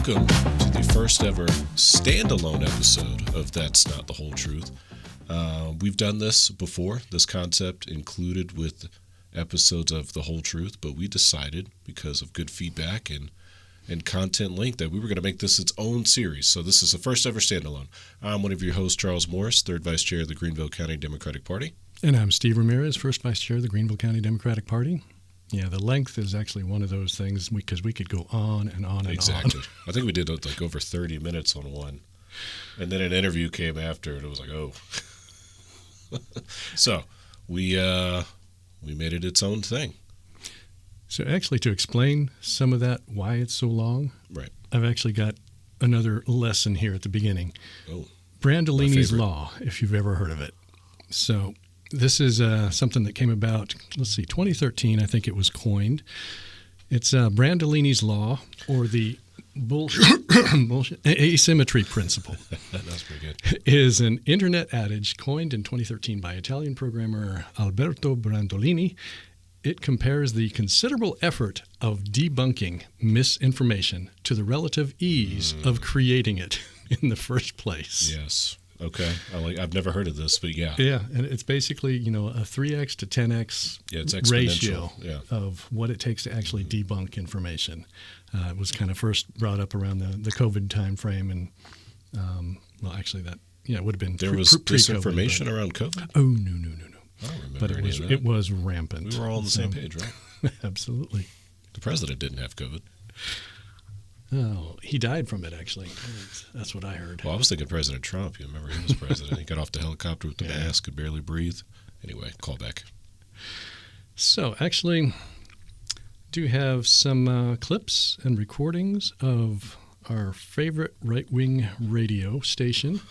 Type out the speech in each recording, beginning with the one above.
Welcome to the first ever standalone episode of That's Not the Whole Truth. We've done this before, this concept included with episodes of The Whole Truth, but we decided, because of good feedback and content link, that we were going to make this its own series. So this is the first ever standalone. I'm one of your hosts, Charles Morris, third vice chair of the Greenville County Democratic Party. And I'm Steve Ramirez, first vice chair of the Greenville County Democratic Party. Yeah, the length is actually one of those things because we could go on and on and exactly. on. I think we did like over 30 minutes on one. And then an interview came after, and it was like, oh. So we made it its own thing. So actually, to explain some of that, why it's so long, right? I've actually got another lesson here at the beginning. Oh, Brandolini's Law, if you've ever heard of it. So this is something that came about, 2013, I think it was coined. It's Brandolini's Law, or the bullshit asymmetry principle. That's pretty good. Is an internet adage coined in 2013 by Italian programmer Alberto Brandolini. It compares the considerable effort of debunking misinformation to the relative ease of creating it in the first place. Yes. Okay. I've never heard of this, but yeah. Yeah, and it's basically, a 3x to 10x it's ratio yeah. of what it takes to actually debunk information. It was kind of first brought up around the COVID time frame, and it would have been there was disinformation around COVID. Oh no. I don't remember But any of that. it was rampant. We were all on the same page, right? Absolutely. The president didn't have COVID. Oh, he died from it, actually. That's what I heard. Well, I was thinking President Trump. You remember he was president. He got off the helicopter with the mask, could barely breathe. Anyway, call back. So, actually, do have some clips and recordings of our favorite right-wing radio station.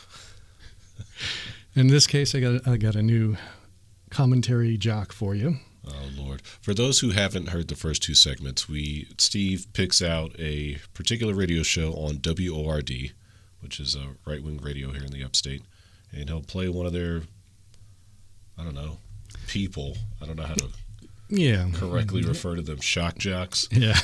In this case, I got a new commentary jock for you. Oh, Lord. For those who haven't heard the first two segments, Steve picks out a particular radio show on WORD, which is a right-wing radio here in the upstate, and he'll play one of their, people. I don't know how to correctly refer to them, shock jocks. Yeah.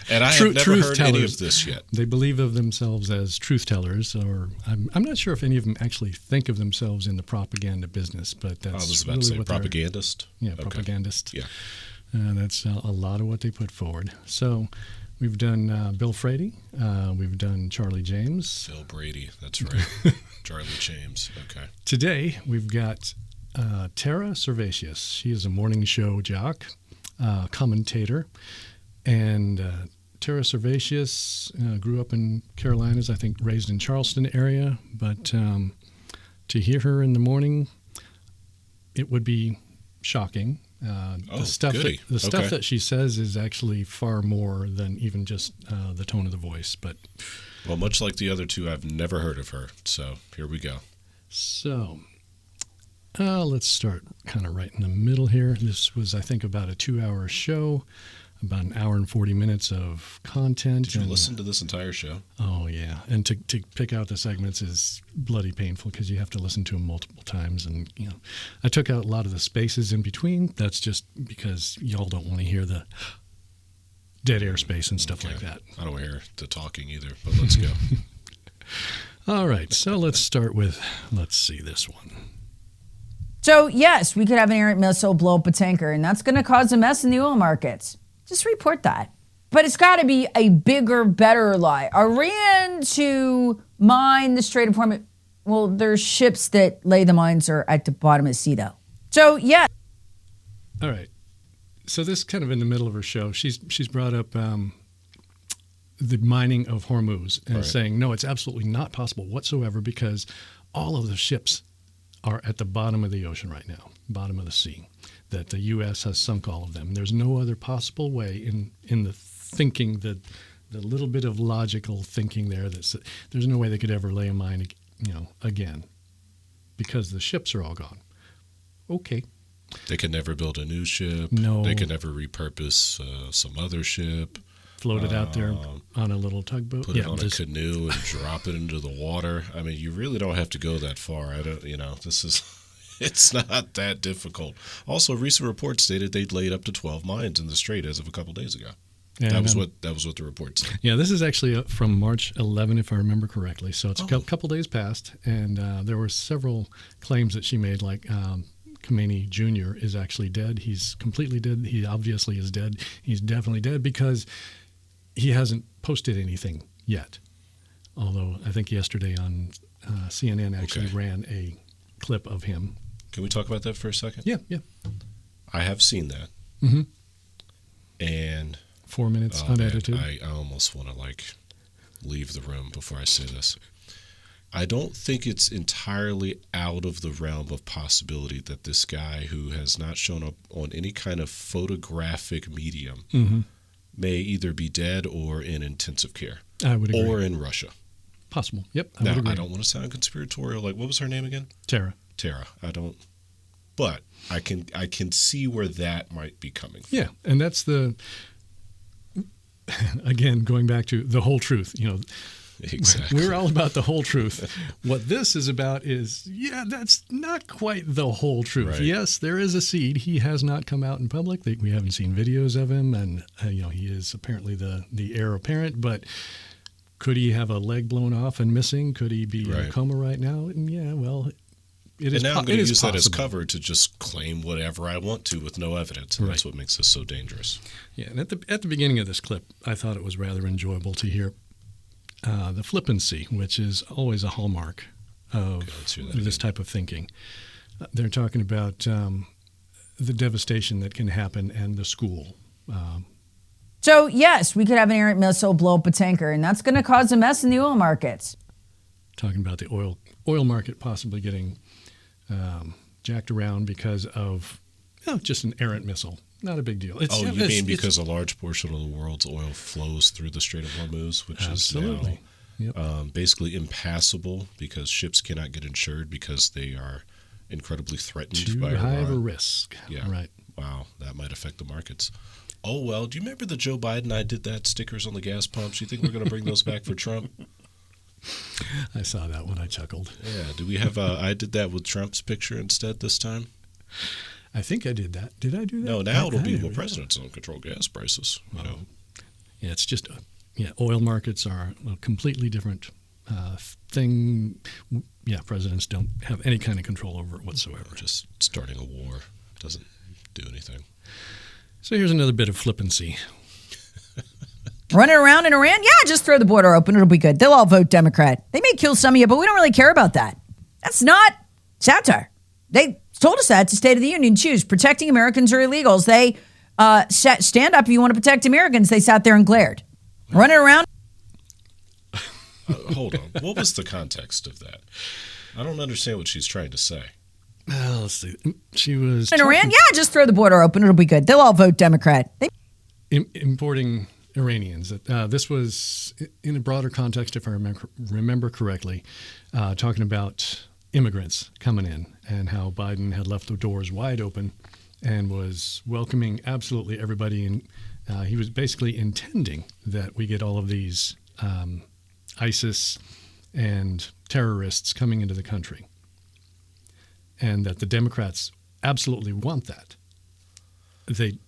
And I have never heard any of this yet. They believe of themselves as truth tellers, or I'm not sure if any of them actually think of themselves in the propaganda business, but that's I was about really to say what propagandist. Yeah, okay. Propagandist. Yeah. That's a lot of what they put forward. So we've done Bill Frady. We've done Charlie James. Bill Brady, that's right. Charlie James, okay. Today we've got Tara Servatius. She is a morning show jock, commentator, and Tara Servatius grew up in Carolinas, I think raised in Charleston area, but to hear her in the morning, it would be shocking. The stuff that she says is actually far more than even just the tone of the voice. But well, much like the other two, I've never heard of her, so here we go. So let's start kind of right in the middle here. This was, I think, about a 2-hour show, about an hour and 40 minutes of content. Did you listen to this entire show? Oh, yeah. And to pick out the segments is bloody painful because you have to listen to them multiple times. And, I took out a lot of the spaces in between. That's just because y'all don't want to hear the dead air space and stuff like that. I don't hear the talking either, but let's go. All right. So let's start with, let's see this one. So, yes, we could have an errant missile blow up a tanker, and that's going to cause a mess in the oil markets. Just report that. But it's got to be a bigger, better lie. Iran to mine the Strait of Hormuz. Well, there's ships that lay the mines are at the bottom of the sea, though. So, yeah. All right. So this kind of in the middle of her show, she's brought up the mining of Hormuz and saying, no, it's absolutely not possible whatsoever because all of the ships are at the bottom of the ocean right now, bottom of the sea, that the U.S. has sunk all of them. There's no other possible way in the thinking, the little bit of logical thinking there, there's no way they could ever lay a mine, again, because the ships are all gone. Okay. They could never build a new ship. No. They could never repurpose some other ship. Float it out there on a little tugboat. Put it on a canoe and drop it into the water. I mean, you really don't have to go that far. It's not that difficult. Also, recent reports stated they'd laid up to 12 mines in the strait as of a couple days ago. And, that was what the report said. Yeah, this is actually from March 11, if I remember correctly. So it's a couple days past, and there were several claims that she made, like Khomeini Jr. is actually dead. He's completely dead. He obviously is dead. He's definitely dead because he hasn't posted anything yet. Although I think yesterday on CNN actually ran a clip of him. Can we talk about that for a second? Yeah. I have seen that. Mm-hmm. And 4 minutes unedited. Man, I almost want to leave the room before I say this. I don't think it's entirely out of the realm of possibility that this guy who has not shown up on any kind of photographic medium may either be dead or in intensive care. I would agree. Or in Russia. Possible. Yep. Now, I don't want to sound conspiratorial. What was her name again? Tara. I don't. But I can see where that might be coming from. Yeah, and that's again, going back to the whole truth. Exactly. We're all about the whole truth. What this is about is, that's not quite the whole truth. Right. Yes, there is a seed. He has not come out in public. We haven't seen videos of him, and he is apparently the heir apparent. But could he have a leg blown off and missing? Could he be in a coma right now? And it is. And now I'm going to use possible. that as cover to just claim whatever I want to with no evidence, and that's what makes this so dangerous. Yeah, and at the beginning of this clip, I thought it was rather enjoyable to hear the flippancy, which is always a hallmark of this type of thinking. They're talking about the devastation that can happen and the school. So, yes, we could have an errant missile blow up a tanker, and that's going to cause a mess in the oil markets. Talking about the oil market possibly getting jacked around because of just an errant missile. Not a big deal. You mean because a large portion of the world's oil flows through the Strait of Hormuz, which is now basically impassable because ships cannot get insured because they are incredibly threatened by Iran. Too high of a risk. Yeah. Right. Wow, that might affect the markets. Oh, well, do you remember the Joe Biden I did that stickers on the gas pumps? You think we're going to bring those back for Trump? I saw that when I chuckled. Yeah. Do we have I did that with Trump's picture instead this time? I think I did that. Did I do that? No, now it'll be, presidents don't control gas prices. Yeah, it's just, oil markets are a completely different thing. Yeah, presidents don't have any kind of control over it whatsoever. Just starting a war doesn't do anything. So here's another bit of flippancy. Running around in Iran? Yeah, just throw the border open. It'll be good. They'll all vote Democrat. They may kill some of you, but we don't really care about that. That's not satire. They told us that to State of the Union. Choose protecting Americans or illegals. They stand up if you want to protect Americans. They sat there and glared. Running around. Hold on. What was the context of that? I don't understand what she's trying to say. Well, let's see. She was in Iran? Yeah, just throw the border open. It'll be good. They'll all vote Democrat. Importing Iranians. This was in a broader context, if I remember correctly, talking about immigrants coming in and how Biden had left the doors wide open and was welcoming absolutely everybody. And he was basically intending that we get all of these ISIS and terrorists coming into the country, and that the Democrats absolutely want that.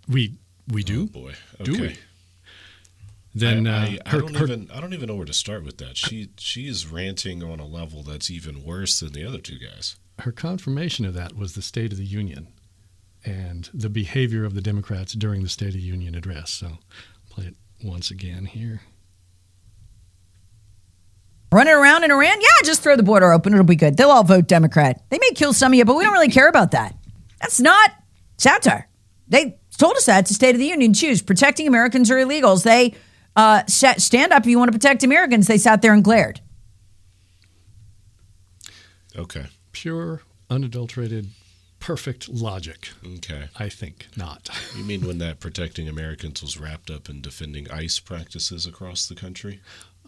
We do. Oh boy. Okay. Do we? Then I don't even know where to start with that. She is ranting on a level that's even worse than the other two guys. Her confirmation of that was the State of the Union and the behavior of the Democrats during the State of the Union address. So I'll play it once again here. Running around in Iran? Yeah, just throw the border open. It'll be good. They'll all vote Democrat. They may kill some of you, but we don't really care about that. That's not satire. They told us that to State of the Union. Choose protecting Americans or illegals. They stand up if you want to protect Americans. They sat there and glared. Okay. Pure, unadulterated, perfect logic. Okay. I think not. You mean when that protecting Americans was wrapped up in defending ICE practices across the country?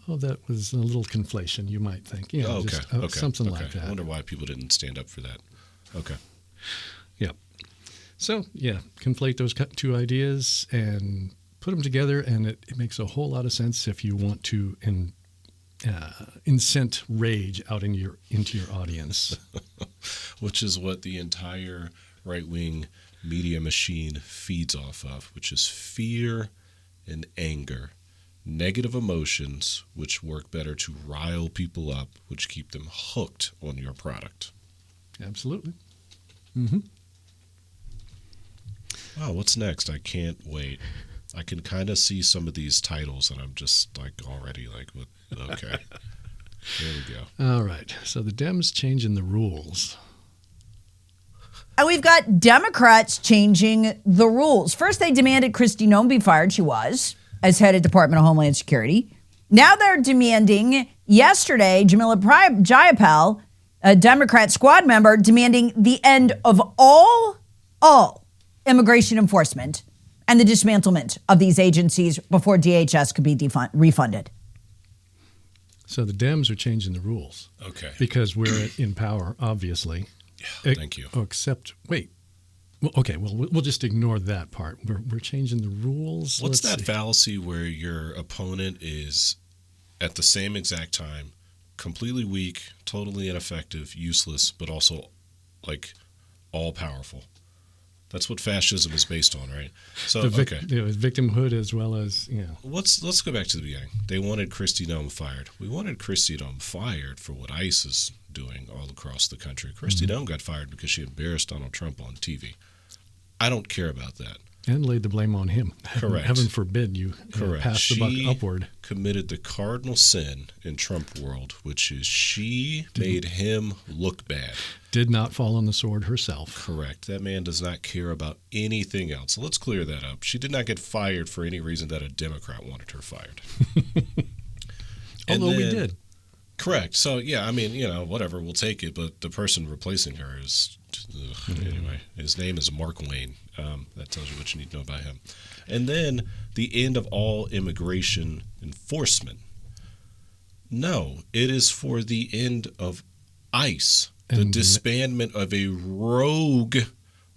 Oh, that was a little conflation, you might think. Something like that. I wonder why people didn't stand up for that. Okay. Yeah. So, conflate those two ideas and put them together, and it makes a whole lot of sense if you want to incent rage out into your audience. Which is what the entire right-wing media machine feeds off of, which is fear and anger, negative emotions, which work better to rile people up, which keep them hooked on your product. Absolutely. Wow, what's next? I can't wait. I can kind of see some of these titles, and I'm just like already like, okay. Here we go. All right. So the Dems changing the rules. And we've got Democrats changing the rules. First, they demanded Kristi Noem be fired. She was, as head of Department of Homeland Security. Now they're demanding, yesterday, Jamila Jayapal, a Democrat squad member, demanding the end of all immigration enforcement and the dismantlement of these agencies before DHS could be refunded. So the Dems are changing the rules. Okay. Because we're in power, obviously. Yeah, thank you. Except, wait. Well, okay, well, we'll just ignore that part. We're changing the rules. What's that fallacy where your opponent is, at the same exact time, completely weak, totally ineffective, useless, but also, like, all-powerful? That's what fascism is based on, right? So, okay. Victimhood as well as, Let's go back to the beginning. They wanted Kristi Noem fired. We wanted Kristi Noem fired for what ICE is doing all across the country. Kristi Noem got fired because she embarrassed Donald Trump on TV. I don't care about that. And laid the blame on him. Correct. Heaven forbid you pass the buck upward. Committed the cardinal sin in Trump world, which is she made him look bad. Did not fall on the sword herself. Correct. That man does not care about anything else. So let's clear that up. She did not get fired for any reason that a Democrat wanted her fired. Although we did. Correct. So, yeah, I mean, whatever, we'll take it. But the person replacing her is, anyway, his name is Mark Wayne. That tells you what you need to know about him. And then the end of all immigration enforcement. No, it is for the end of ICE, the disbandment of a rogue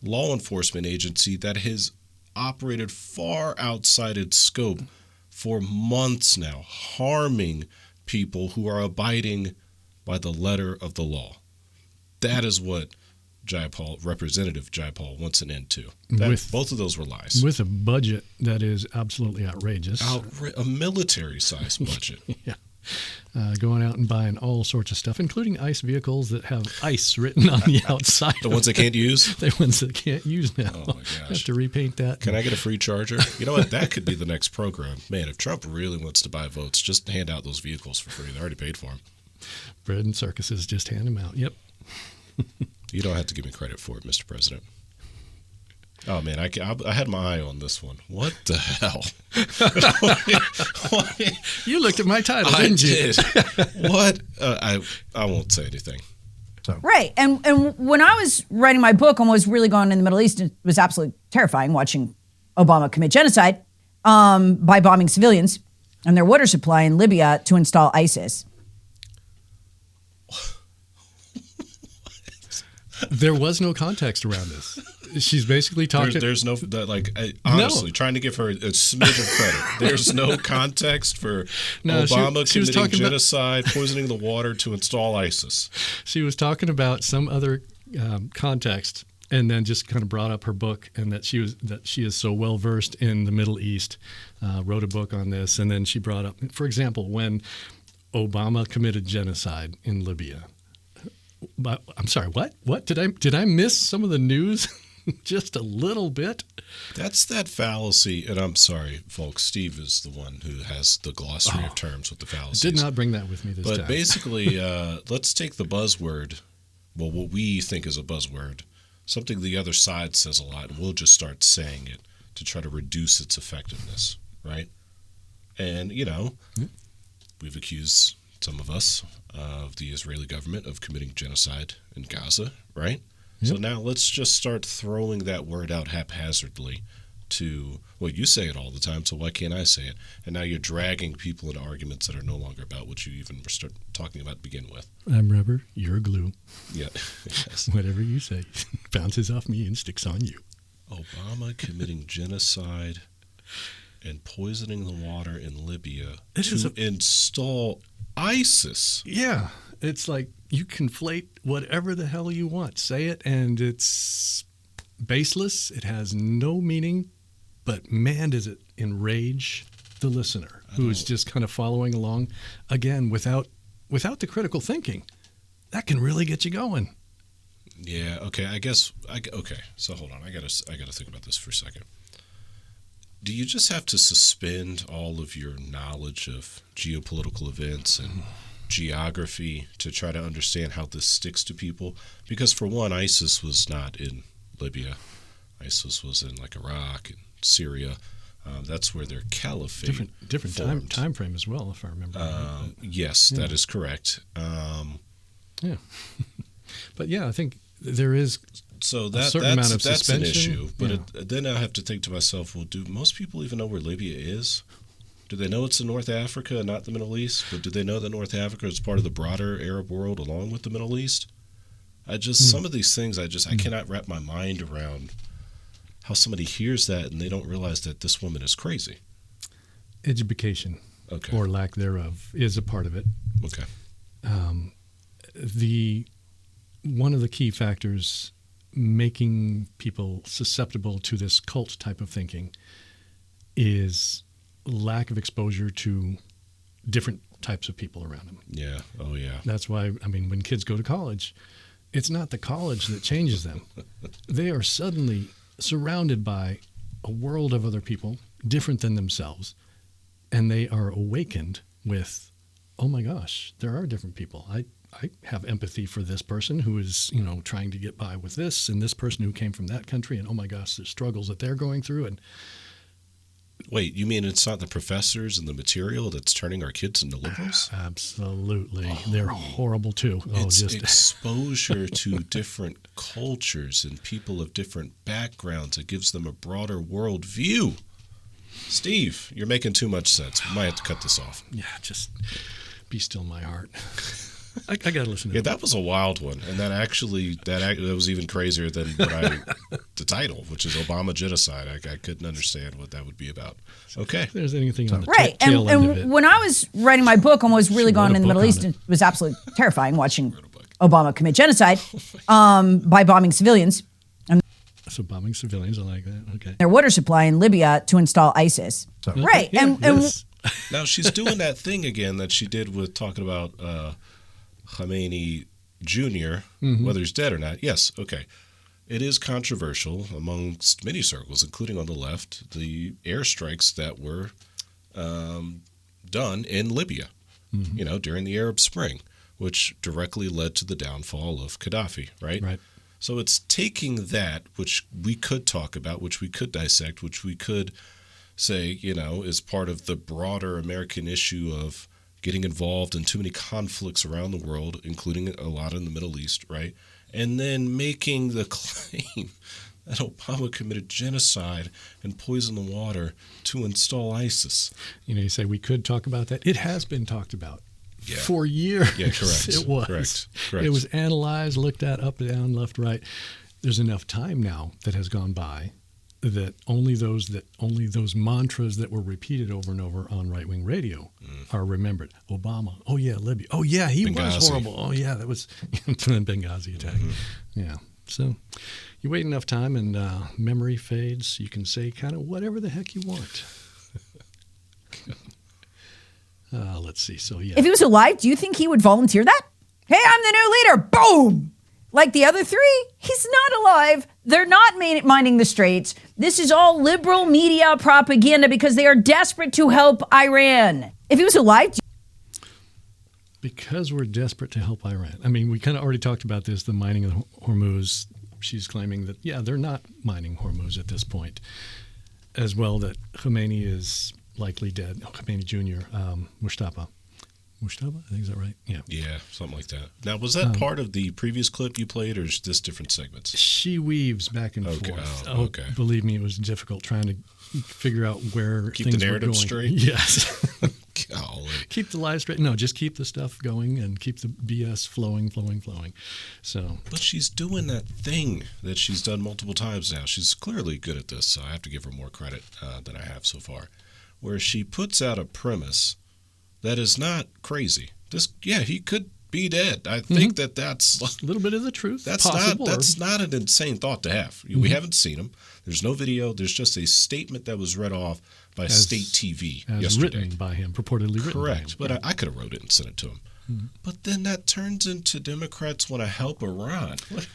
law enforcement agency that has operated far outside its scope for months now, harming people who are abiding by the letter of the law. That is what Representative Jayapal wants an end to. Both of those were lies. With a budget that is absolutely outrageous. A military-sized budget. Yeah. Going out and buying all sorts of stuff, including ICE vehicles that have ICE written on the outside. The ones they can't use? The ones that can't use now. Oh, my gosh. Have to repaint that. Can I get a free charger? You know what? That could be the next program. Man, if Trump really wants to buy votes, just hand out those vehicles for free. They already paid for them. Bread and circuses, just hand them out. Yep. You don't have to give me credit for it, Mr. President. Oh, man, I had my eye on this one. What the hell? You looked at my title, didn't you? I did. What? I won't say anything. So. Right. And when I was writing my book and was really going in the Middle East, it was absolutely terrifying watching Obama commit genocide by bombing civilians and their water supply in Libya to install ISIS. There was no context around this. She's basically talking. There's no honestly trying to give her a smidge of credit. There's no context for Obama committing genocide, poisoning the water to install ISIS. She was talking about some other context, and then just kind of brought up her book and that she is so well versed in the Middle East. Wrote a book on this, and then she brought up, for example, when Obama committed genocide in Libya. But I'm sorry, what? Did I miss some of the news just a little bit? That's that fallacy, and I'm sorry, folks, Steve is the one who has the glossary of terms with the fallacies. Did not bring that with me this time. But basically, let's take the buzzword, well, what we think is a buzzword, something the other side says a lot, and we'll just start saying it to try to reduce its effectiveness, right? And, we've accused some of us of the Israeli government of committing genocide in Gaza, right? Yep. So now let's just start throwing that word out haphazardly to, well, you say it all the time, so why can't I say it? And now you're dragging people into arguments that are no longer about what you even were talking about to begin with. I'm rubber, you're glue. Yeah. Yes. Whatever you say bounces off me and sticks on you. Obama committing genocide and poisoning the water in Libya install ISIS. Yeah. It's like you conflate whatever the hell you want. Say it, and it's baseless. It has no meaning but man, does it enrage the listener who is just kind of following along. Again, without the critical thinking, that can really get you going. Yeah. Okay. Okay. So hold on. I gotta think about this for a second. Do you just have to suspend all of your knowledge of geopolitical events and geography to try to understand how this sticks to people? Because for one, ISIS was not in Libya. ISIS was in like Iraq and Syria. That's where their caliphate different time frame as well, if I remember. Yes, that is correct. Yeah, but yeah, I think there is that's an issue. But then I have to think to myself, well, do most people even know where Libya is? Do they know it's in North Africa and not the Middle East? But do they know that North Africa is part of the broader Arab world along with the Middle East? Some of these things I cannot wrap my mind around how somebody hears that and they don't realize that this woman is crazy. Education, or lack thereof, is a part of it. Okay. One of the key factors making people susceptible to this cult type of thinking is lack of exposure to different types of people around them. Yeah. Oh, yeah. That's why, when kids go to college, it's not the college that changes them. They are suddenly surrounded by a world of other people different than themselves, and they are awakened with, oh my gosh, there are different people. I have empathy for this person who is, trying to get by with this, and this person who came from that country, and oh my gosh, the struggles that they're going through. And wait, you mean it's not the professors and the material that's turning our kids into liberals? Absolutely. They're horrible too. It's exposure to different cultures and people of different backgrounds. It gives them a broader world view. Steve, you're making too much sense. We might have to cut this off. Yeah, just be still my heart. I got to listen to it. Yeah, that was a wild one. And that was even crazier than the title, which is Obama genocide. I couldn't understand what that would be about. Okay. If there's anything on the right. tail end of it. And when I was writing my book and was really going in the Middle East, it was absolutely terrifying watching Obama commit genocide by bombing civilians. So bombing civilians, I like that. Okay. Their water supply in Libya to install ISIS. So, right. Yeah, and now she's doing that thing again that she did with talking about Khamenei Jr., whether he's dead or not. Yes, okay. It is controversial amongst many circles, including on the left, the airstrikes that were done in Libya, during the Arab Spring, which directly led to the downfall of Gaddafi, right? Right. So it's taking that, which we could talk about, which we could dissect, which we could say, is part of the broader American issue of getting involved in too many conflicts around the world, including a lot in the Middle East, right? And then making the claim that Obama committed genocide and poisoned the water to install ISIS. You say we could talk about that. It has been talked about. Yeah. For years. Yeah, correct. It was. Correct. It was analyzed, looked at, up, down, left, right. There's enough time now that has gone by that only those mantras that were repeated over and over on right-wing radio are remembered. Obama. Oh yeah, Libya. Oh yeah, he was horrible. Oh yeah, that was the Benghazi attack. Yeah. So you wait enough time and memory fades. You can say kind of whatever the heck you want. Let's see. So, yeah. If he was alive, do you think he would volunteer that? Hey, I'm the new leader. Boom. Like the other three, he's not alive. They're not mining the straits. This is all liberal media propaganda because they are desperate to help Iran. If he was alive... Because we're desperate to help Iran. We kind of already talked about this, the mining of Hormuz. She's claiming that, they're not mining Hormuz at this point. As well, that Khamenei is... likely dead. Khamenei Jr., Mustafa, I think, is that right? Yeah. Yeah, something like that. Now, was that part of the previous clip you played, or is this different segments? She weaves back and forth. Okay. Believe me, it was difficult trying to figure out where keep things the narrative were going. Straight? Yes. Golly. Keep the lies straight. No, just keep the stuff going and keep the BS flowing. So. But she's doing that thing that she's done multiple times now. She's clearly good at this, so I have to give her more credit than I have so far. Where she puts out a premise that is not crazy. He could be dead. I think that's a little bit of the truth. That's possible, not an insane thought to have. We haven't seen him. There's no video. There's just a statement that was read off by state TV yesterday. Written by him, purportedly written by him. Correct. But I could have wrote it and sent it to him. But then that turns into Democrats want to help Iran. What?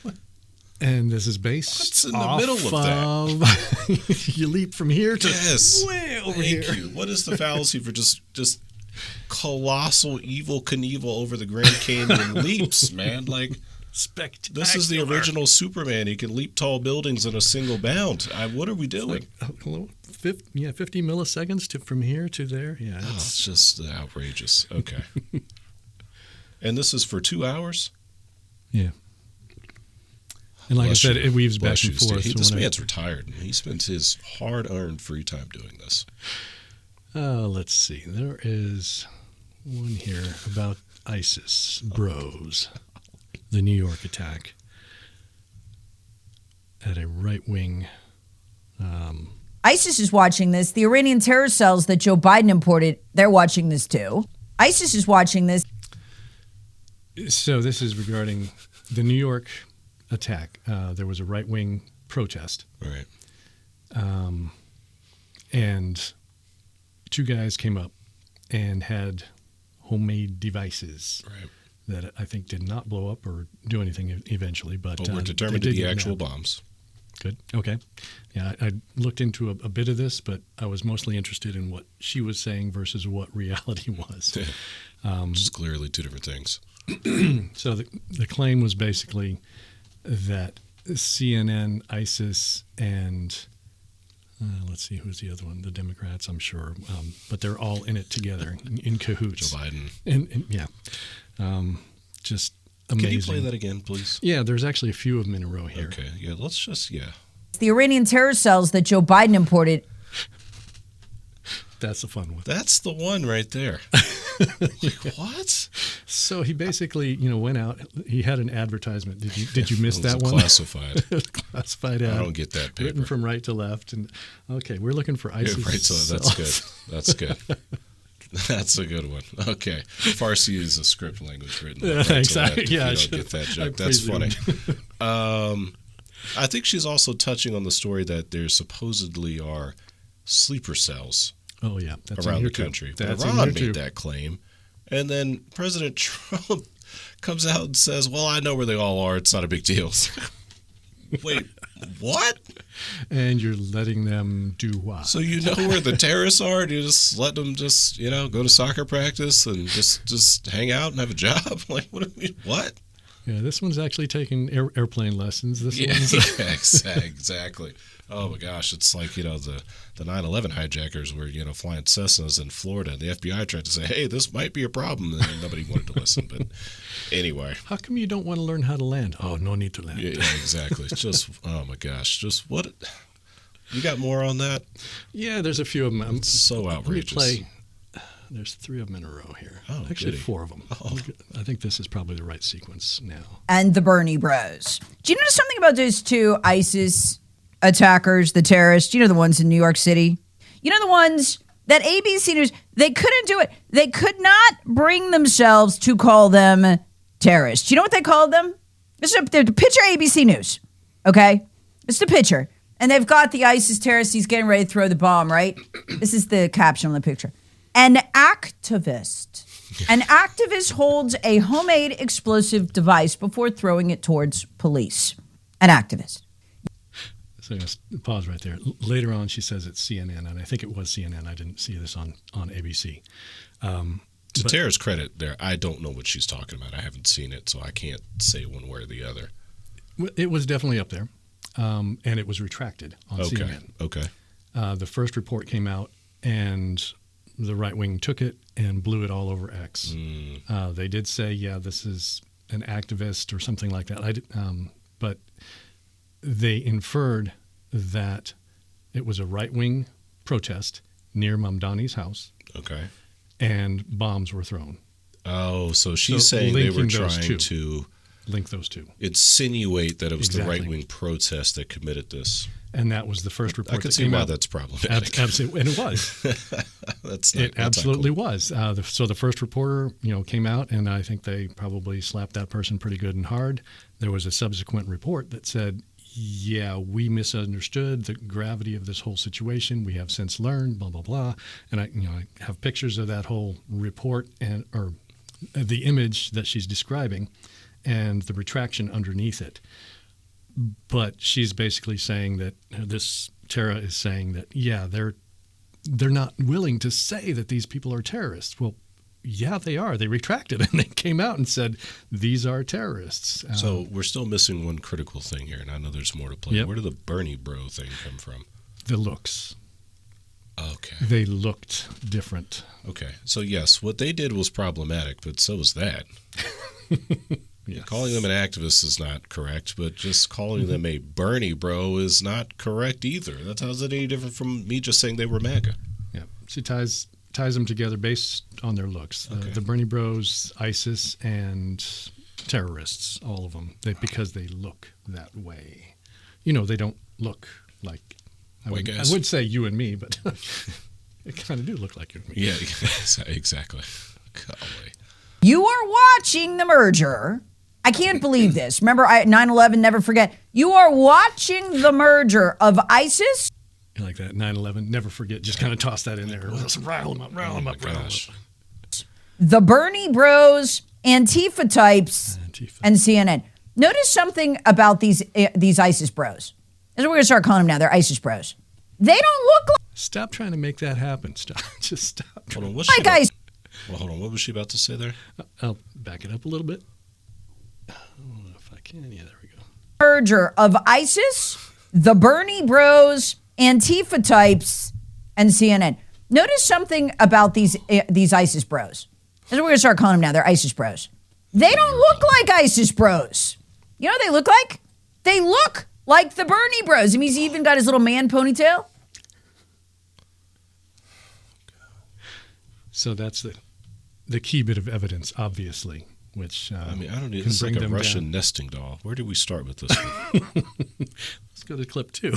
And this is based What's in the middle of that? You leap from here to way over here. Thank you. What is the fallacy for just colossal evil Knievel over the Grand Canyon leaps, man? Like, spectacular. This is the original Superman. He can leap tall buildings in a single bound. What are we doing? 50 milliseconds from here to there. Yeah, it's just outrageous. Okay. And this is for 2 hours? Yeah. And like I said, it weaves back and forth. This man's retired, and he spends his hard-earned free time doing this. Let's see. There is one here about ISIS bros, the New York attack at a right-wing. ISIS is watching this. The Iranian terror cells that Joe Biden imported, they're watching this too. ISIS is watching this. So this is regarding the New York attack. There was a right-wing protest. Right. And two guys came up and had homemade devices that I think did not blow up or do anything eventually. But we're determined to be actual bombs. Good. Okay. Yeah, I looked into a bit of this, but I was mostly interested in what she was saying versus what reality was. Just clearly two different things. So the claim was basically that CNN, ISIS, and let's see, who's the other one? The Democrats, I'm sure. But they're all in it together, in cahoots. Joe Biden. And yeah. Just amazing. Can you play that again, please? Yeah, there's actually a few of them in a row here. Okay, yeah, let's just, The Iranian terror cells that Joe Biden imported. That's a fun one. That's the one right there. Like, what? So he basically, went out. He had an advertisement. Did you miss that one? Classified. Classified ad. I don't get that paper. Written from right to left. And okay, we're looking for ISIS. Yeah, right to left. That's good. That's a good one. Okay. Farsi is a script language written. Exactly. Yeah, you don't get that joke. That's funny. I think she's also touching on the story that there supposedly are sleeper cells around the country. Iran made that claim. And then President Trump comes out and says, well, I know where they all are. It's not a big deal. Wait, what? And you're letting them do what? So you know where the terrorists are, and you just let them just, go to soccer practice and just hang out and have a job? Like, what? Yeah, this one's actually taking airplane lessons. Exactly. Oh my gosh, it's like, the 9/11 hijackers were, flying Cessnas in Florida, and the FBI tried to say, hey, this might be a problem, and nobody wanted to listen. But anyway. How come you don't want to learn how to land? Oh, no need to land. Yeah, exactly. Just, oh my gosh, just what? You got more on that? Yeah, there's a few of them. It's so outrageous. Let me play. There's 3 of them in a row here. Oh, actually, goody. 4 of them. Oh. I think this is probably the right sequence now. And the Bernie Bros. Do you notice something about those two ISIS attackers, the terrorists? The ones in New York City? The ones that ABC News, they couldn't do it. They could not bring themselves to call them terrorists. You know what they called them? This is the picture ABC News, okay? It's the picture. And they've got the ISIS terrorist. He's getting ready to throw the bomb, right? This is the caption on the picture. An activist. An activist holds a homemade explosive device before throwing it towards police. An activist. So pause right there. Later on, she says it's CNN, and I think it was CNN. I didn't see this on ABC. To Tara's credit there, I don't know what she's talking about. I haven't seen it, so I can't say one way or the other. It was definitely up there, and it was retracted on CNN. Okay. The first report came out, and the right wing took it and blew it all over X. They did say, this is an activist or something like that. But they inferred that it was a right-wing protest near Mamdani's house. Okay. And bombs were thrown. Oh, so she's saying they were trying to link those two. insinuate that it was Exactly. the right-wing protest that committed this. And that was the first report. I can that see came why out. that's problematic. Absolutely, and it was. That's It not absolutely cool. was. So the first reporter, came out, and I think they probably slapped that person pretty good and hard. There was a subsequent report that said, "Yeah, we misunderstood the gravity of this whole situation. We have since learned, blah blah blah." And I have pictures of that whole report or the image that she's describing, and the retraction underneath it. But she's basically saying that Tara is saying that, yeah, they're not willing to say that these people are terrorists. Well, yeah, they are. They retracted and they came out and said these are terrorists. So we're still missing one critical thing here, and I know there's more to play. Yep. Where did the Bernie bro thing come from? The looks. Okay. They looked different. Okay. So yes, what they did was problematic, but so was that. Yes. Calling them an activist is not correct, but just calling them a Bernie bro is not correct either. That's how's it any different from me just saying they were MAGA? Yeah, she ties them together based on their looks. Okay. The Bernie Bros, ISIS, and terrorists, all of them, because they look that way. They don't look like White guys? I would say you and me, but they kind of do look like you and me. Yeah, exactly. Golly. You are watching the merger. I can't believe this. Remember 9/11, never forget. You are watching the merger of ISIS. You like that 9/11, never forget. Just kind of toss that in there. Let's rile them up, rile them up, rile them Gosh. up. The Bernie Bros, Antifa types, Antifa. and CNN. Notice something about these ISIS bros. That's what we're going to start calling them now. They're ISIS bros. They don't look Stop trying to make that happen. Stop. Just stop. Hold on, what's like she about? ISIS. Well, hold on. What was she about to say there? I'll back it up a little bit. I don't know if I can. Yeah, there we go. Merger of ISIS, the Bernie Bros, Antifa types, and CNN. Notice something about these ISIS bros. That's what we're going to start calling them now. They're ISIS bros. They don't look like ISIS bros. You know what they look like? They look like the Bernie Bros. I mean, he's even got his little man ponytail. So that's the key bit of evidence, obviously, which I mean, I don't know. can It's like bring a them Russian down. nesting doll. Where do we start with this one? Let's go to clip 2.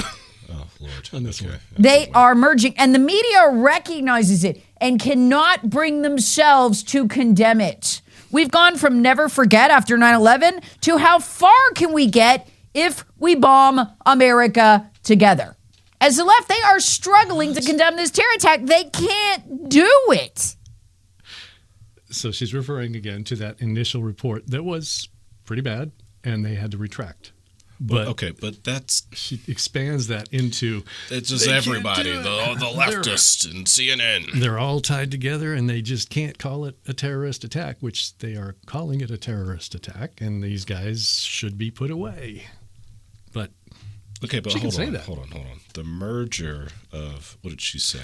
Oh, Lord. On this one. They are merging, and the media recognizes it and cannot bring themselves to condemn it. We've gone from never forget after 9/11 to how far can we get if we bomb America together? As the left, they are struggling to condemn this terror attack. They can't do it. So she's referring again to that initial report that was pretty bad, and they had to retract. But Okay, but that's she expands that into it's just They can't everybody, do it. the leftists and CNN. they're all tied together, and they just can't call it a terrorist attack, which they are calling it a terrorist attack, and these guys should be put away. But Okay, but She can hold say on, that. hold on. The merger of, what did she say?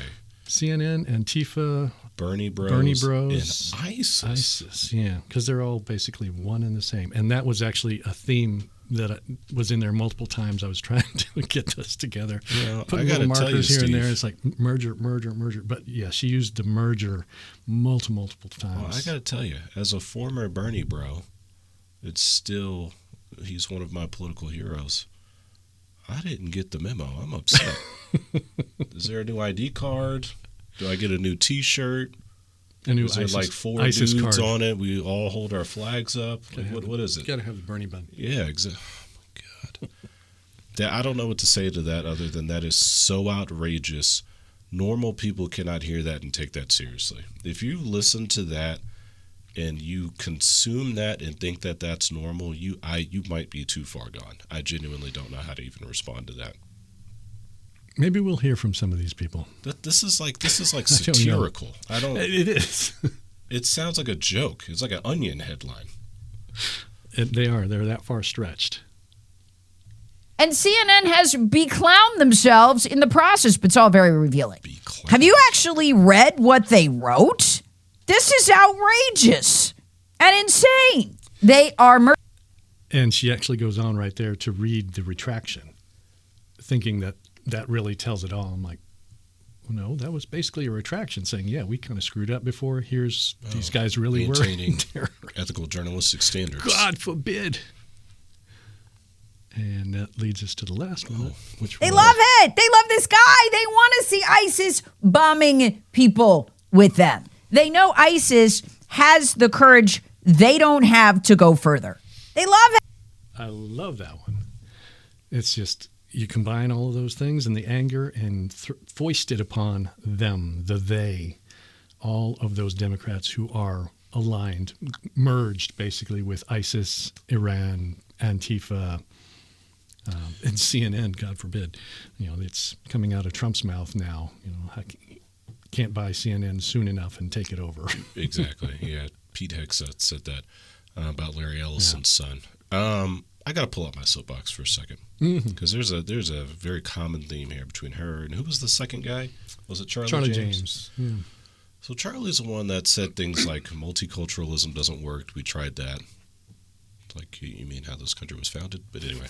CNN, Antifa, Bernie Bros, Bernie Bros, and ISIS. ISIS, yeah, because they're all basically one and the same. And that was actually a theme that was in there multiple times. I was trying to get this together. Yeah, Put I little gotta tell you, markers here and there. Steve. It's like merger. But yeah, she used the merger multiple times. Well, I got to tell you, as a former Bernie bro, he's one of my political heroes. I didn't get the memo. I'm upset. Is there a new ID card? Do I get a new T-shirt? A new Is there ISIS, like 4 ISIS dudes card. on it? We all hold our flags up. Like, what is it? Got to have the Bernie bun. Yeah, exactly. Oh my God. I don't know what to say to that other than that is so outrageous. Normal people cannot hear that and take that seriously. If you listen to that and you consume that and think that that's normal, you might be too far gone. I genuinely don't know how to even respond to that. Maybe we'll hear from some of these people. This is like don't know. satirical. It is. It sounds like a joke. It's like an Onion headline. They're that far stretched. And CNN has beclowned themselves in the process, but it's all very revealing. Have you actually read what they wrote? This is outrageous and insane. They are And she actually goes on right there to read the retraction, thinking that really tells it all. I'm like, well, no, that was basically a retraction saying, yeah, we kind of screwed up before. Here's these guys really were maintaining terrorists. ethical journalistic standards. God forbid. And that leads us to the last one. Which They love it. They love this guy. They want to see ISIS bombing people with them. They know ISIS has the courage they don't have to go further. They love it. I love that one. It's just, you combine all of those things and the anger and foist it upon them, the they, all of those Democrats who are aligned, merged basically with ISIS, Iran, Antifa, and CNN, God forbid. It's coming out of Trump's mouth now. Can't buy CNN soon enough and take it over. Exactly. Yeah, Pete Hegseth said that about Larry Ellison's son. I got to pull up my soapbox for a second because there's a very common theme here between her and who was the second guy? Was it Charlie James? Yeah. So Charlie's the one that said things like multiculturalism doesn't work. We tried that. Like, you mean how this country was founded? But anyway,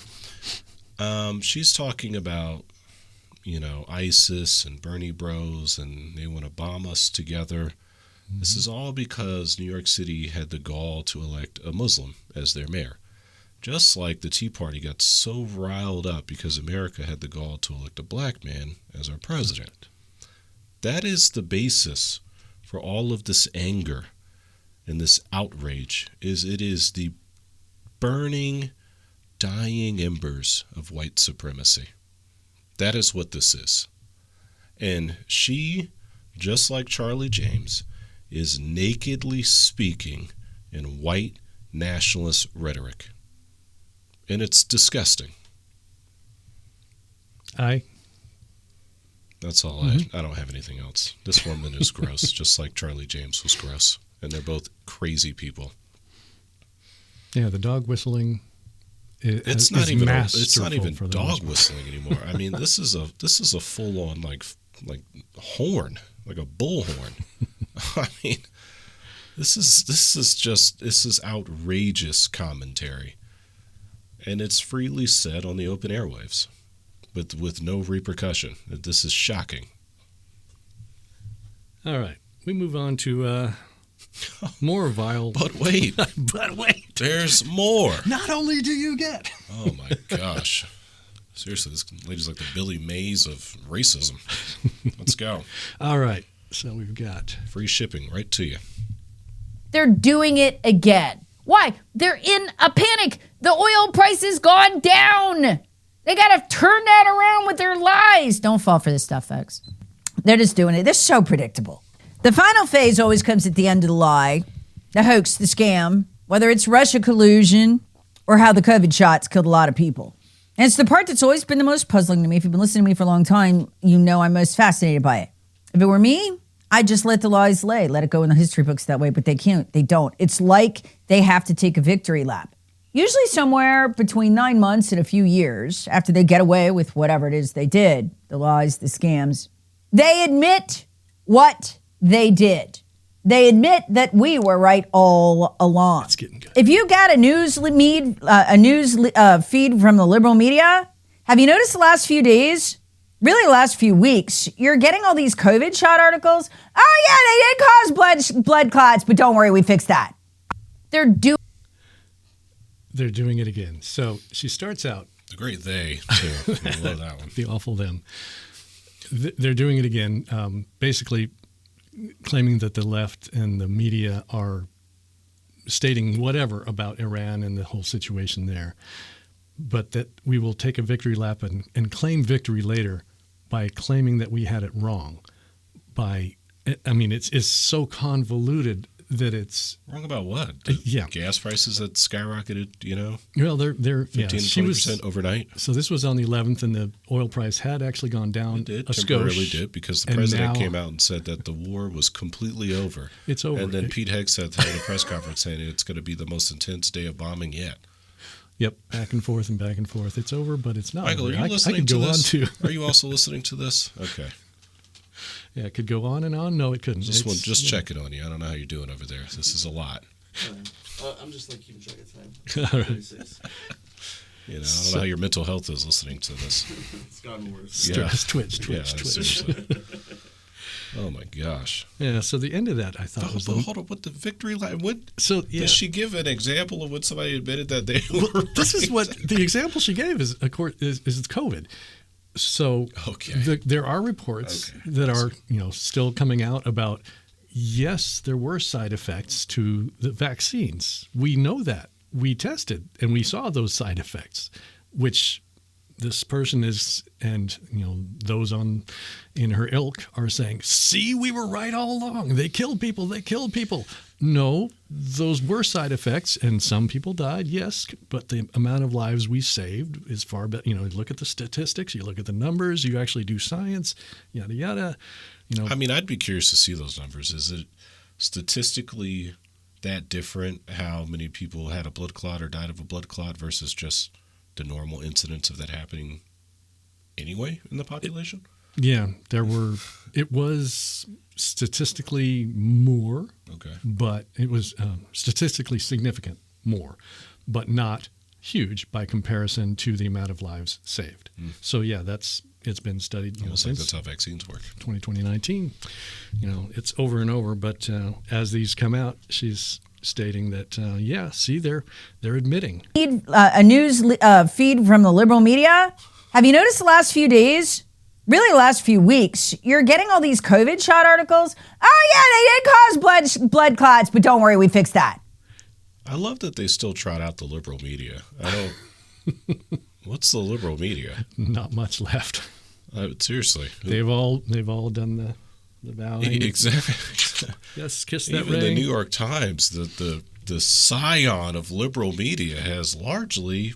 she's talking about, ISIS and Bernie Bros, and they want to bomb us together. Mm-hmm. This is all because New York City had the gall to elect a Muslim as their mayor. Just like the Tea Party got so riled up because America had the gall to elect a black man as our president. That is the basis for all of this anger and this outrage. It is the burning, dying embers of white supremacy. That is what this is. And she, just like Charlie James, is nakedly speaking in white nationalist rhetoric. And it's disgusting. That's all. I don't have anything else. This woman is gross, just like Charlie James was gross. And they're both crazy people. Yeah, the dog whistling. It's not even dog whistling anymore. I mean, this is a full on like horn, like a bullhorn. I mean, this is outrageous commentary, and it's freely said on the open airwaves, with no repercussion. This is shocking. All right, we move on to. More vile. But wait. There's more. Not only do you get. Oh, my gosh. Seriously, this lady's like the Billy Mays of racism. Let's go. All right. So we've got free shipping right to you. They're doing it again. Why? They're in a panic. The oil price has gone down. They got to turn that around with their lies. Don't fall for this stuff, folks. They're just doing it. They're so predictable. The final phase always comes at the end of the lie, the hoax, the scam, whether it's Russia collusion or how the COVID shots killed a lot of people. And it's the part that's always been the most puzzling to me. If you've been listening to me for a long time, you know I'm most fascinated by it. If it were me, I'd just let the lies lay, let it go in the history books that way, but they can't. They don't. It's like they have to take a victory lap. Usually somewhere between 9 months and a few years after they get away with whatever it is they did, the lies, the scams, they admit what they did. They admit that we were right all along. It's getting good. If you got a news feed from the liberal media, have you noticed the last few days, really the last few weeks, you're getting all these COVID shot articles? Oh yeah, they did cause blood clots, but don't worry, we fixed that. They're doing it again. So she starts out. The great they, too. I love that one. The awful them. They're doing it again, basically claiming that the left and the media are stating whatever about Iran and the whole situation there, but that we will take a victory lap and claim victory later by claiming that we had it wrong. It's so convoluted that it's wrong about what? Gas prices that skyrocketed, Well, they're 15-20% overnight. So this was on the 11th, and the oil price had actually gone down. It did, temporarily did, because the president came out and said that the war was completely over. It's over. And then Pete Hegseth had a press conference saying it's going to be the most intense day of bombing yet. Yep, back and forth and back and forth. It's over, but it's not. Michael, over. are you listening to this? Are you also listening to this? Okay. Yeah, it could go on and on. No, it couldn't. Just checking on you. I don't know how you're doing over there. This is a lot. I'm just keeping track of time. All right. I don't know how your mental health is listening to this. It's gotten worse. Stress, Twitch. Seriously. Oh my gosh. Yeah, so the end of that I thought was Hold on, what the victory line? What? So yeah. Does she give an example of when somebody admitted that they were right? This is what the example she gave is COVID. So okay. There are reports that are still coming out about, yes, there were side effects to the vaccines. We know that. We tested and we saw those side effects, which this person is, and those in her ilk are saying, see, we were right all along. They killed people. No, those were side effects, and some people died, yes, but the amount of lives we saved is far better. You look at the statistics, you look at the numbers, you actually do science, yada, yada. I mean, I'd be curious to see those numbers. Is it statistically that different how many people had a blood clot or died of a blood clot versus just the normal incidence of that happening anyway in the population? It was statistically more, but it was statistically significant more, but not huge by comparison to the amount of lives saved. So yeah, it's been studied Almost like since that's how vaccines work. 2019. It's over and over, but as these come out, she's stating that, they're admitting. A news feed from the liberal media. Have you noticed the last few days, really the last few weeks, you're getting all these COVID shot articles? Oh, yeah, they did cause blood clots, but don't worry, we fixed that. I love that they still trot out the liberal media. What's the liberal media? Not much left. Seriously. They've all done the bowing. Exactly. Yes, kiss that Even ring. the New York Times, the scion of liberal media, has largely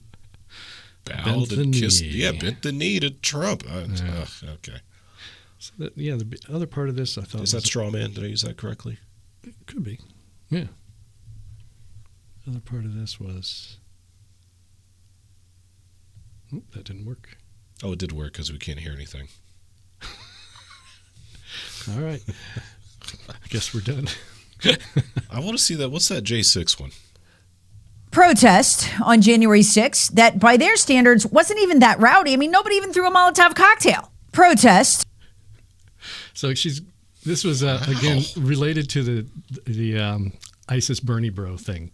bowed and kissed. Yeah, bent the knee to Trump. Okay. So the other part of this, I thought, is that straw man? Did I use that correctly? It could be. Yeah. The other part of this was. Oh, that didn't work. Oh, it did work because we can't hear anything. All right. I guess we're done. I want to see that. What's that J6 one? Protest on January 6th that, by their standards, wasn't even that rowdy. I mean, nobody even threw a Molotov cocktail. Protest. So this was, again, related to the ISIS Bernie Bro thing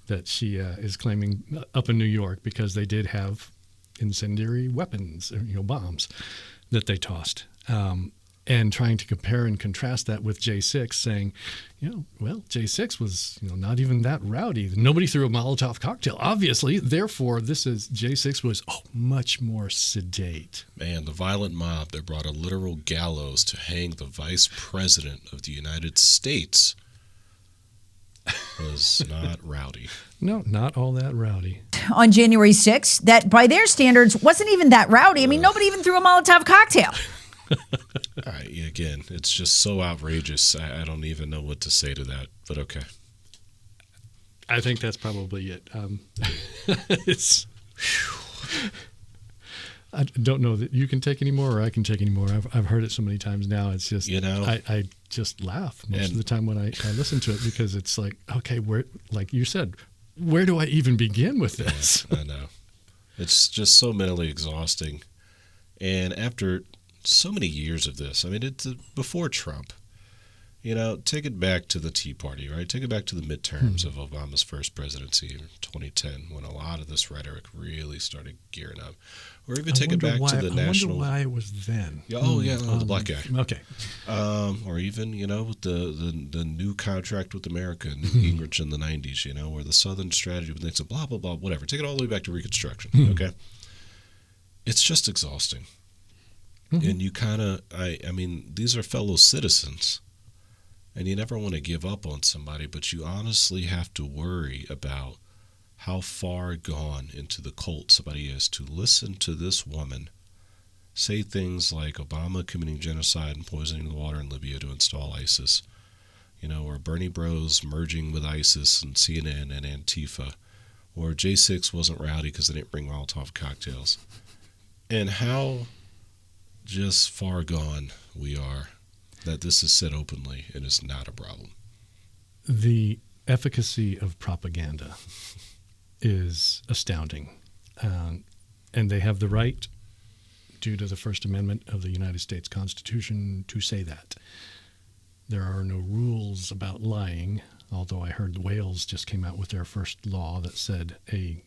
that she is claiming up in New York, because they did have incendiary weapons, bombs that they tossed. And trying to compare and contrast that with J6, saying, J6 was, not even that rowdy. Nobody threw a Molotov cocktail, obviously. Therefore, J6 was much more sedate. Man, the violent mob that brought a literal gallows to hang the vice president of the United States was not rowdy. No, not all that rowdy. On January 6th that, by their standards, wasn't even that rowdy. I mean, nobody even threw a Molotov cocktail. All right, again, it's just so outrageous. I don't even know what to say to that, but okay. I think that's probably it. I don't know that you can take any more or I can take any more. I've heard it so many times now. It's just, I just laugh most of the time when I listen to it, because it's like, okay, where, like you said, where do I even begin with this? Yeah, I know. It's just so mentally exhausting. And after so many years of this, I mean, it's before Trump, take it back to the Tea Party, right? Take it back to the midterms of Obama's first presidency in 2010, when a lot of this rhetoric really started gearing up. Or even take it back to the national. I wonder why it was then. The black guy. Okay. Or even, with the new contract with America, Newt Gingrich in the 90s, or the Southern strategy with Nixon, blah, blah, blah, whatever. Take it all the way back to Reconstruction, okay? It's just exhausting. And you kind of, I mean, these are fellow citizens, and you never want to give up on somebody, but you honestly have to worry about how far gone into the cult somebody is to listen to this woman say things like Obama committing genocide and poisoning the water in Libya to install ISIS, or Bernie Bros merging with ISIS and CNN and Antifa, or J6 wasn't rowdy because they didn't bring Molotov cocktails. And how just far gone we are that this is said openly and is not a problem. The efficacy of propaganda is astounding. And they have the right, due to the First Amendment of the United States Constitution, to say that. There are no rules about lying, although I heard Wales just came out with their first law that said an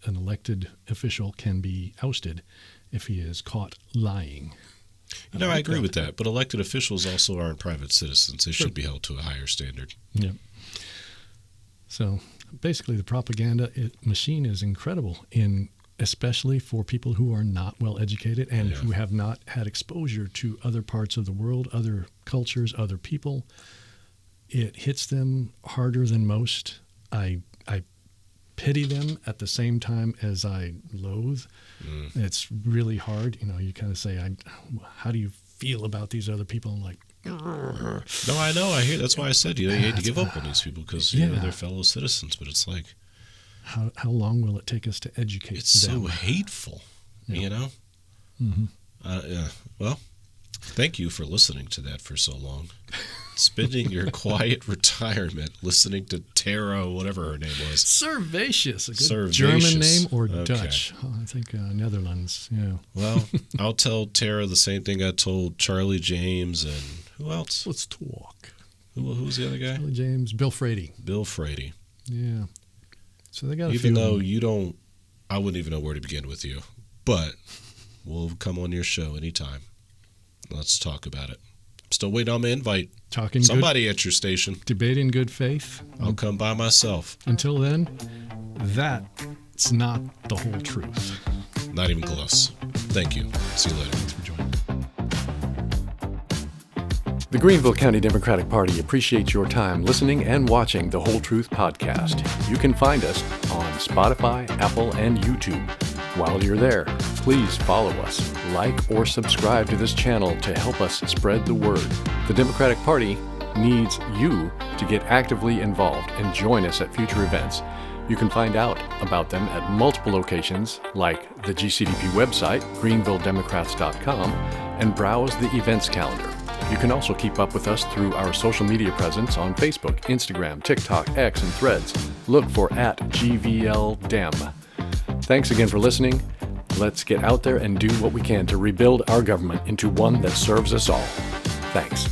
elected official can be ousted if he is caught lying. I agree with that. But elected officials also aren't private citizens. They should be held to a higher standard. Yeah. So basically, the propaganda machine is incredible, especially for people who are not well educated and who have not had exposure to other parts of the world, other cultures, other people. It hits them harder than most. I pity them at the same time as I loathe. It's really hard. You kind of say, how do you feel about these other people? I'm like, no, I know. I hear. That's why I said you hate to give up on these people because they're fellow citizens. But it's like, how long will it take us to educate them? It's so hateful, Mm-hmm. Well, thank you for listening to that for so long. Spending your quiet retirement listening to Tara, whatever her name was. Servatius, a good Servatius. German name or Dutch. I think Netherlands, yeah. Well, I'll tell Tara the same thing I told Charlie James and who else? Let's talk. Who's the other guy? Charlie James, Bill Frady. Bill Frady. Yeah. So they got Even though you don't, I wouldn't even know where to begin with you. But we'll come on your show anytime. Let's talk about it. I'm still waiting on my invite. Talking somebody at your station. Debate in good faith. I'll come by myself. Until then, that's not the whole truth. Not even close. Thank you. See you later. Thanks for joining. The Greenville County Democratic Party appreciates your time listening and watching the Whole Truth Podcast. You can find us on Spotify, Apple, and YouTube. While you're there, please follow us, like or subscribe to this channel to help us spread the word. The Democratic Party needs you to get actively involved and join us at future events. You can find out about them at multiple locations like the GCDP website, greenvilledemocrats.com, and browse the events calendar. You can also keep up with us through our social media presence on Facebook, Instagram, TikTok, X, and Threads. Look for @GVLDem. Thanks again for listening. Let's get out there and do what we can to rebuild our government into one that serves us all. Thanks.